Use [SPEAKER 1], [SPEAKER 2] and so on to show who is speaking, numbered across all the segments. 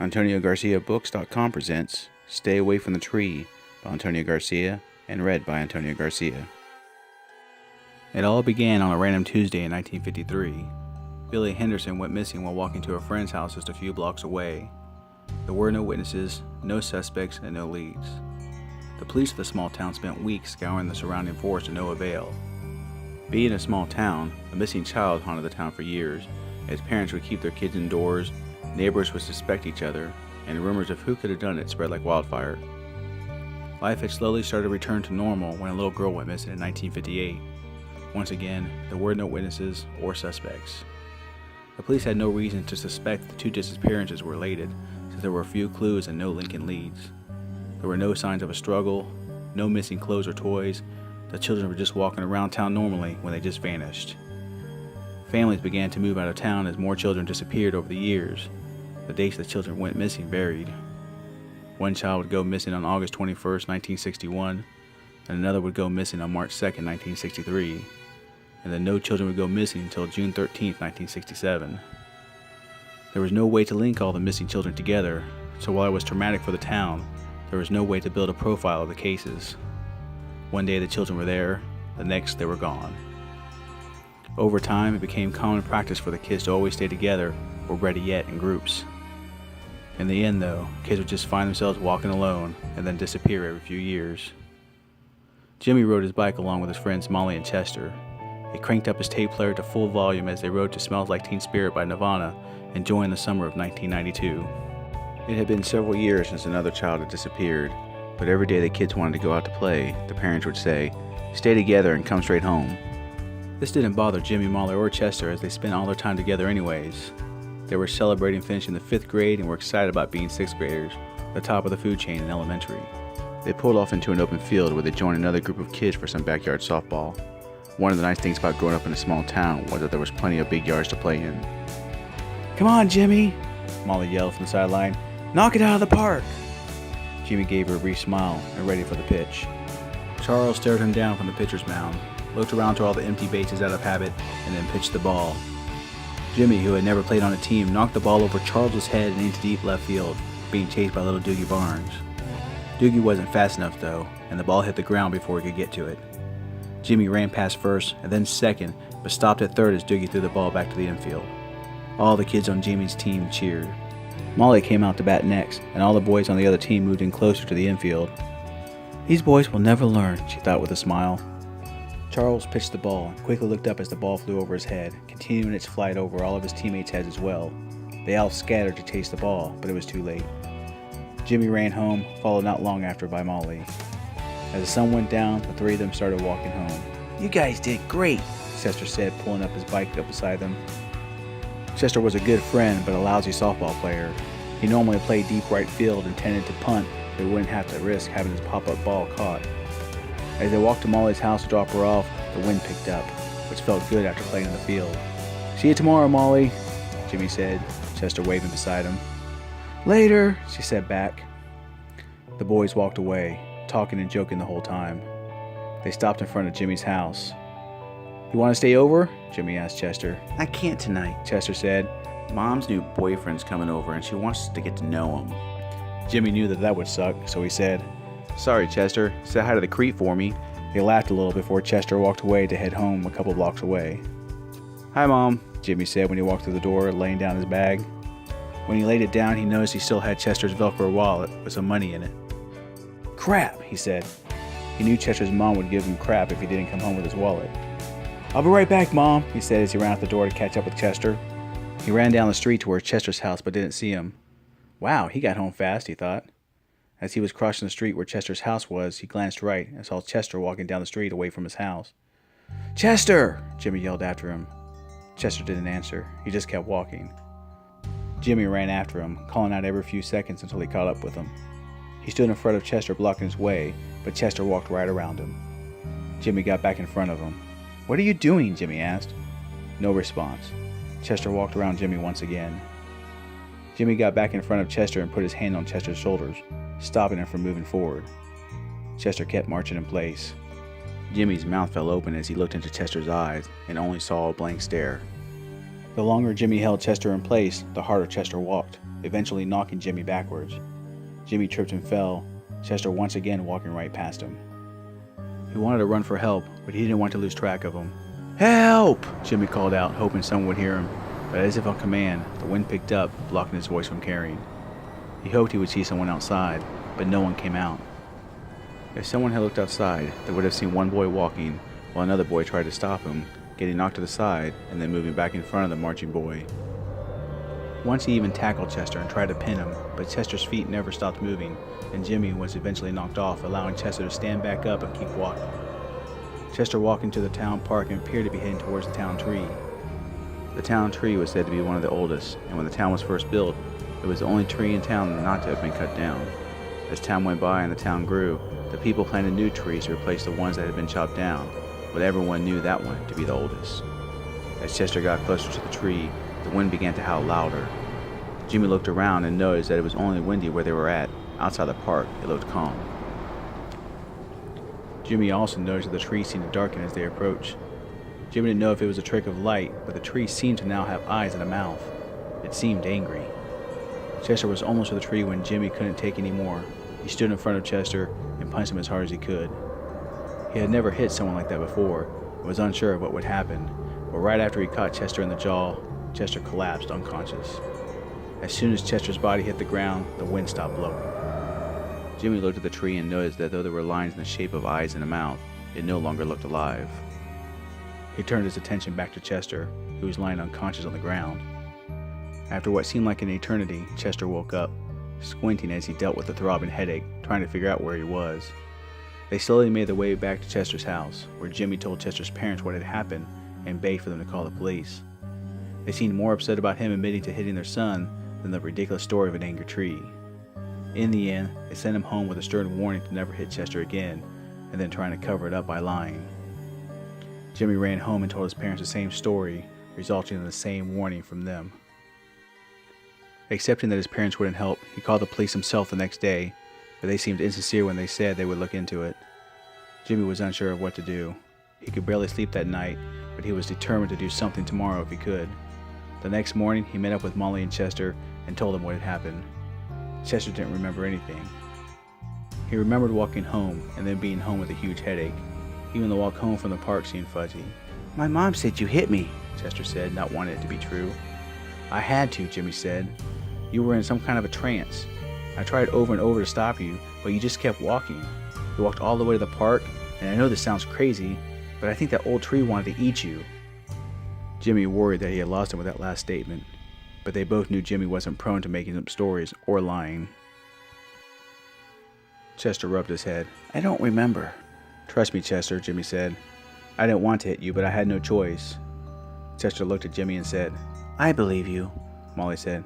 [SPEAKER 1] AntonioGarciaBooks.com presents Stay Away from the Tree by Antonio Garcia and read by Antonio Garcia. It all began on a random Tuesday in 1953. Billy Henderson went missing while walking to a friend's house just a few blocks away. There were no witnesses, no suspects, and no leads. The police of the small town spent weeks scouring the surrounding forest to no avail. Being a small town, a missing child haunted the town for years, as parents would keep their kids indoors, neighbors would suspect each other, and rumors of who could have done it spread like wildfire. Life had slowly started to return to normal when a little girl went missing in 1958. Once again, there were no witnesses or suspects. The police had no reason to suspect the two disappearances were related, since there were few clues and no Lincoln leads. There were no signs of a struggle, no missing clothes or toys. The children were just walking around town normally when they just vanished. Families began to move out of town as more children disappeared over the years. The dates the children went missing varied. One child would go missing on August 21st, 1961, and another would go missing on March 2nd, 1963, and then no children would go missing until June 13th, 1967. There was no way to link all the missing children together, so while it was traumatic for the town, there was no way to build a profile of the cases. One day the children were there, the next they were gone. Over time, it became common practice for the kids to always stay together, or better yet, in groups. In the end, though, kids would just find themselves walking alone and then disappear every few years. Jimmy rode his bike along with his friends Molly and Chester. He cranked up his tape player to full volume as they rode to Smells Like Teen Spirit by Nirvana, enjoying the summer of 1992. It had been several years since another child had disappeared, but every day the kids wanted to go out to play, the parents would say, "Stay together and come straight home." This didn't bother Jimmy, Molly, or Chester as they spent all their time together anyways. They were celebrating finishing the 5th grade and were excited about being 6th graders, the top of the food chain in elementary. They pulled off into an open field where they joined another group of kids for some backyard softball. One of the nice things about growing up in a small town was that there was plenty of big yards to play in. "Come on, Jimmy," Molly yelled from the sideline. "Knock it out of the park." Jimmy gave her a brief smile and ready for the pitch. Charles stared him down from the pitcher's mound, looked around to all the empty bases out of habit, and then pitched the ball. Jimmy, who had never played on a team, knocked the ball over Charles's head and into deep left field, being chased by little Doogie Barnes. Doogie wasn't fast enough though, and the ball hit the ground before he could get to it. Jimmy ran past first and then second, but stopped at third as Doogie threw the ball back to the infield. All the kids on Jimmy's team cheered. Molly came out to bat next, and all the boys on the other team moved in closer to the infield. "These boys will never learn," she thought with a smile. Charles pitched the ball and quickly looked up as the ball flew over his head, continuing its flight over all of his teammates' heads as well. They all scattered to chase the ball, but it was too late. Jimmy ran home, followed not long after by Molly. As the sun went down, the three of them started walking home. "You guys did great," Chester said, pulling up his bike up beside them. Chester was a good friend, but a lousy softball player. He normally played deep right field and tended to punt, so he wouldn't have to risk having his pop-up ball caught. As they walked to Molly's house to drop her off, the wind picked up, which felt good after playing in the field. "See you tomorrow, Molly," Jimmy said, Chester waving beside him. "Later," she said back. The boys walked away, talking and joking the whole time. They stopped in front of Jimmy's house. "You want to stay over?" Jimmy asked Chester. "I can't tonight," Chester said. "Mom's new boyfriend's coming over and she wants us to get to know him." Jimmy knew that would suck, so he said, "Sorry, Chester. Say hi to the Crete for me." They laughed a little before Chester walked away to head home a couple blocks away. "Hi, Mom," Jimmy said when he walked through the door, laying down his bag. When he laid it down, he noticed he still had Chester's Velcro wallet with some money in it. "Crap," he said. He knew Chester's mom would give him crap if he didn't come home with his wallet. "I'll be right back, Mom," he said as he ran out the door to catch up with Chester. He ran down the street towards Chester's house but didn't see him. Wow, he got home fast, he thought. As he was crossing the street where Chester's house was, he glanced right and saw Chester walking down the street away from his house. "Chester!" Jimmy yelled after him. Chester didn't answer. He just kept walking. Jimmy ran after him, calling out every few seconds until he caught up with him. He stood in front of Chester blocking his way, but Chester walked right around him. Jimmy got back in front of him. "What are you doing?" Jimmy asked. No response. Chester walked around Jimmy once again. Jimmy got back in front of Chester and put his hand on Chester's shoulders, stopping him from moving forward. Chester kept marching in place. Jimmy's mouth fell open as he looked into Chester's eyes and only saw a blank stare. The longer Jimmy held Chester in place, the harder Chester walked. eventually knocking Jimmy backwards. Jimmy tripped and fell, Chester once again walking right past him. He wanted to run for help, but he didn't want to lose track of him. "Help!" Jimmy called out, hoping someone would hear him, but as if on command, the wind picked up, blocking his voice from carrying. He hoped he would see someone outside, but no one came out. If someone had looked outside, they would have seen one boy walking, while another boy tried to stop him, getting knocked to the side, and then moving back in front of the marching boy. Once he even tackled Chester and tried to pin him, but Chester's feet never stopped moving, and Jimmy was eventually knocked off, allowing Chester to stand back up and keep walking. Chester walked into the town park and appeared to be heading towards the town tree. The town tree was said to be one of the oldest, and when the town was first built, it was the only tree in town not to have been cut down. As time went by and the town grew, the people planted new trees to replace the ones that had been chopped down, but everyone knew that one to be the oldest. As Chester got closer to the tree, the wind began to howl louder. Jimmy looked around and noticed that it was only windy where they were at. Outside the park, it looked calm. Jimmy also noticed that the tree seemed to darken as they approached. Jimmy didn't know if it was a trick of light, but the tree seemed to now have eyes and a mouth. It seemed angry. Chester was almost to the tree when Jimmy couldn't take any more. He stood in front of Chester and punched him as hard as he could. He had never hit someone like that before and was unsure of what would happen, but right after he caught Chester in the jaw, Chester collapsed unconscious. As soon as Chester's body hit the ground, the wind stopped blowing. Jimmy looked at the tree and noticed that though there were lines in the shape of eyes and a mouth, it no longer looked alive. He turned his attention back to Chester, who was lying unconscious on the ground. After what seemed like an eternity, Chester woke up, squinting as he dealt with the throbbing headache, trying to figure out where he was. They slowly made their way back to Chester's house, where Jimmy told Chester's parents what had happened and begged for them to call the police. They seemed more upset about him admitting to hitting their son than the ridiculous story of an angry tree. In the end, they sent him home with a stern warning to never hit Chester again, and then trying to cover it up by lying. Jimmy ran home and told his parents the same story, resulting in the same warning from them. Accepting that his parents wouldn't help, he called the police himself the next day, but they seemed insincere when they said they would look into it. Jimmy was unsure of what to do. He could barely sleep that night, but he was determined to do something tomorrow if he could. The next morning, he met up with Molly and Chester and told them what had happened. Chester didn't remember anything. He remembered walking home and then being home with a huge headache. Even the walk home from the park seemed fuzzy. "My mom said you hit me," Chester said, not wanting it to be true. "I had to," Jimmy said. "You were in some kind of a trance. I tried over and over to stop you, but you just kept walking. You walked all the way to the park, and I know this sounds crazy, but I think that old tree wanted to eat you." Jimmy worried that he had lost him with that last statement, but they both knew Jimmy wasn't prone to making up stories or lying. Chester rubbed his head. "I don't remember." "Trust me, Chester," Jimmy said. "I didn't want to hit you, but I had no choice." Chester looked at Jimmy and said, "I believe you," Molly said.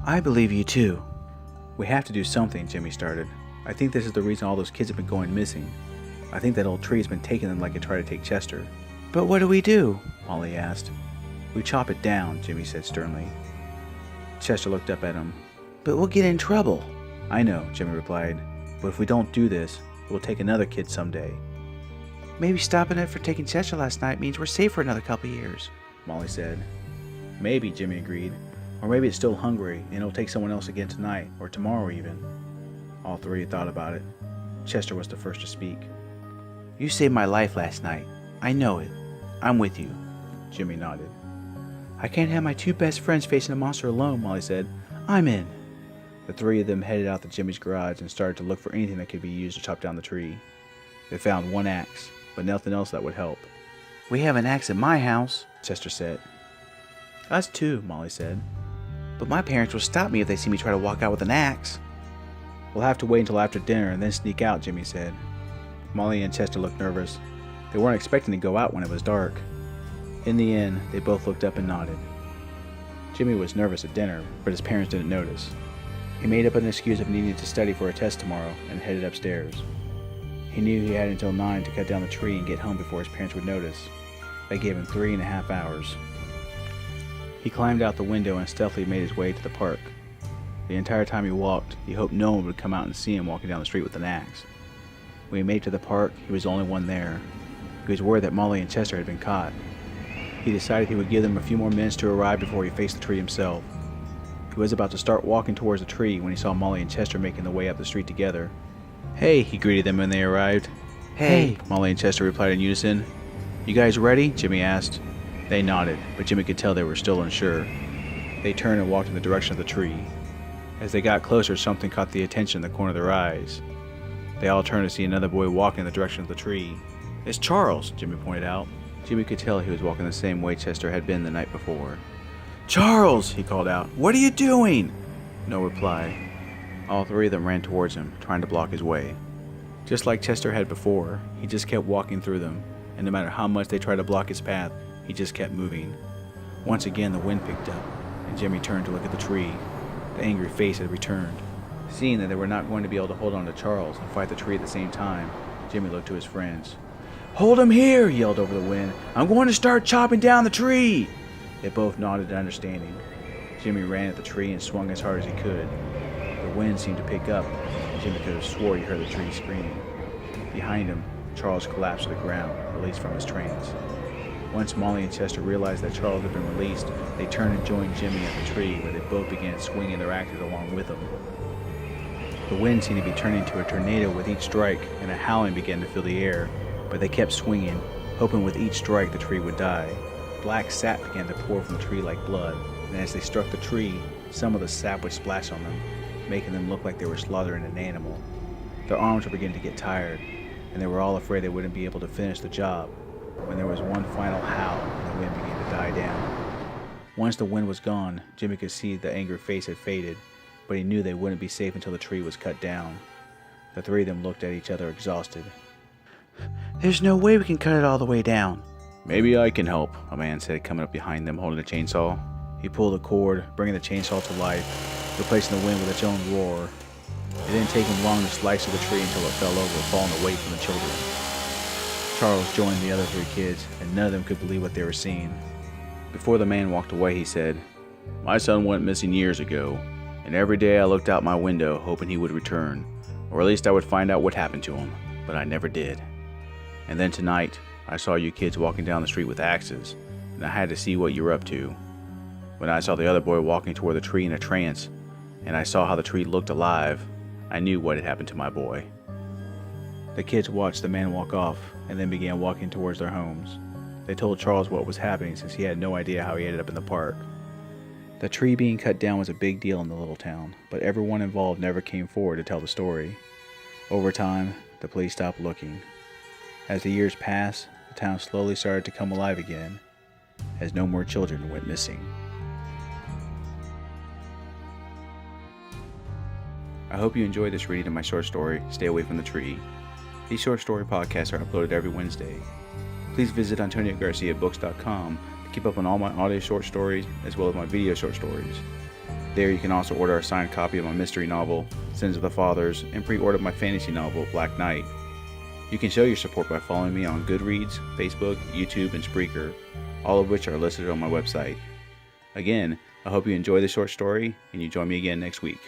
[SPEAKER 1] "I believe you too." "We have to do something," Jimmy started. "I think this is the reason all those kids have been going missing. I think that old tree has been taking them like it tried to take Chester." "But what do we do?" Molly asked. "We chop it down," Jimmy said sternly. Chester looked up at him. "But we'll get in trouble." "I know," Jimmy replied. "But if we don't do this, it will take another kid someday." "Maybe stopping it for taking Chester last night means we're safe for another couple years," Molly said. "Maybe," Jimmy agreed. "Or maybe it's still hungry and it'll take someone else again tonight, or tomorrow even." All three thought about it. Chester was the first to speak. "You saved my life last night. I know it. I'm with you." Jimmy nodded. "I can't have my two best friends facing a monster alone," Molly said. "I'm in." The three of them headed out to Jimmy's garage and started to look for anything that could be used to chop down the tree. They found one axe, but nothing else that would help. "We have an axe in my house," Chester said. "Us too," Molly said. "But my parents will stop me if they see me try to walk out with an axe." "We'll have to wait until after dinner and then sneak out," Jimmy said. Molly and Chester looked nervous. They weren't expecting to go out when it was dark. In the end, they both looked up and nodded. Jimmy was nervous at dinner, but his parents didn't notice. He made up an excuse of needing to study for a test tomorrow and headed upstairs. He knew he had until 9 to cut down the tree and get home before his parents would notice. They gave him 3.5 hours. He climbed out the window and stealthily made his way to the park. The entire time he walked, he hoped no one would come out and see him walking down the street with an axe. When he made it to the park, he was the only one there. He was worried that Molly and Chester had been caught. He decided he would give them a few more minutes to arrive before he faced the tree himself. He was about to start walking towards the tree when he saw Molly and Chester making their way up the street together. "Hey," he greeted them when they arrived. "Hey," Molly and Chester replied in unison. "You guys ready?" Jimmy asked. They nodded, but Jimmy could tell they were still unsure. They turned and walked in the direction of the tree. As they got closer, something caught the attention in the corner of their eyes. They all turned to see another boy walking in the direction of the tree. "It's Charles," Jimmy pointed out. Jimmy could tell he was walking the same way Chester had been the night before. "Charles!" he called out. "What are you doing?" No reply. All three of them ran towards him, trying to block his way. Just like Chester had before, he just kept walking through them, and no matter how much they tried to block his path, he just kept moving. Once again, the wind picked up, and Jimmy turned to look at the tree. The angry face had returned. Seeing that they were not going to be able to hold on to Charles and fight the tree at the same time, Jimmy looked to his friends. "Hold him here!" he yelled over the wind. "I'm going to start chopping down the tree!" They both nodded in understanding. Jimmy ran at the tree and swung as hard as he could. The wind seemed to pick up, and Jimmy could have swore he heard the tree screaming. Behind him, Charles collapsed to the ground, released from his trance. Once Molly and Chester realized that Charles had been released, they turned and joined Jimmy at the tree, where they both began swinging their axes along with him. The wind seemed to be turning to a tornado with each strike, and a howling began to fill the air, but they kept swinging, hoping with each strike the tree would die. Black sap began to pour from the tree like blood, and as they struck the tree, some of the sap would splash on them, making them look like they were slaughtering an animal. Their arms were beginning to get tired, and they were all afraid they wouldn't be able to finish the job, when there was one final howl and the wind began to die down. Once the wind was gone, Jimmy could see the angry face had faded, but he knew they wouldn't be safe until the tree was cut down. The three of them looked at each other exhausted. "There's no way we can cut it all the way down." "Maybe I can help," a man said, coming up behind them holding a chainsaw. He pulled the cord, bringing the chainsaw to life, replacing the wind with its own roar. It didn't take him long to slice through the tree until it fell over, falling away from the children. Charles joined the other three kids, and none of them could believe what they were seeing. Before the man walked away, he said, "My son went missing years ago, and every day I looked out my window hoping he would return, or at least I would find out what happened to him, but I never did. And then tonight, I saw you kids walking down the street with axes, and I had to see what you were up to. When I saw the other boy walking toward the tree in a trance, and I saw how the tree looked alive, I knew what had happened to my boy." The kids watched the man walk off, and then began walking towards their homes. They told Charles what was happening since he had no idea how he ended up in the park. The tree being cut down was a big deal in the little town, but everyone involved never came forward to tell the story. Over time, the police stopped looking. As the years passed, the town slowly started to come alive again, as no more children went missing. I hope you enjoyed this reading of my short story, Stay Away from the Tree. These short story podcasts are uploaded every Wednesday. Please visit AntonioGarciaBooks.com to keep up on all my audio short stories as well as my video short stories. There you can also order a signed copy of my mystery novel, Sins of the Fathers, and pre-order my fantasy novel, Black Knight. You can show your support by following me on Goodreads, Facebook, YouTube, and Spreaker, all of which are listed on my website. Again, I hope you enjoy this short story, and you join me again next week.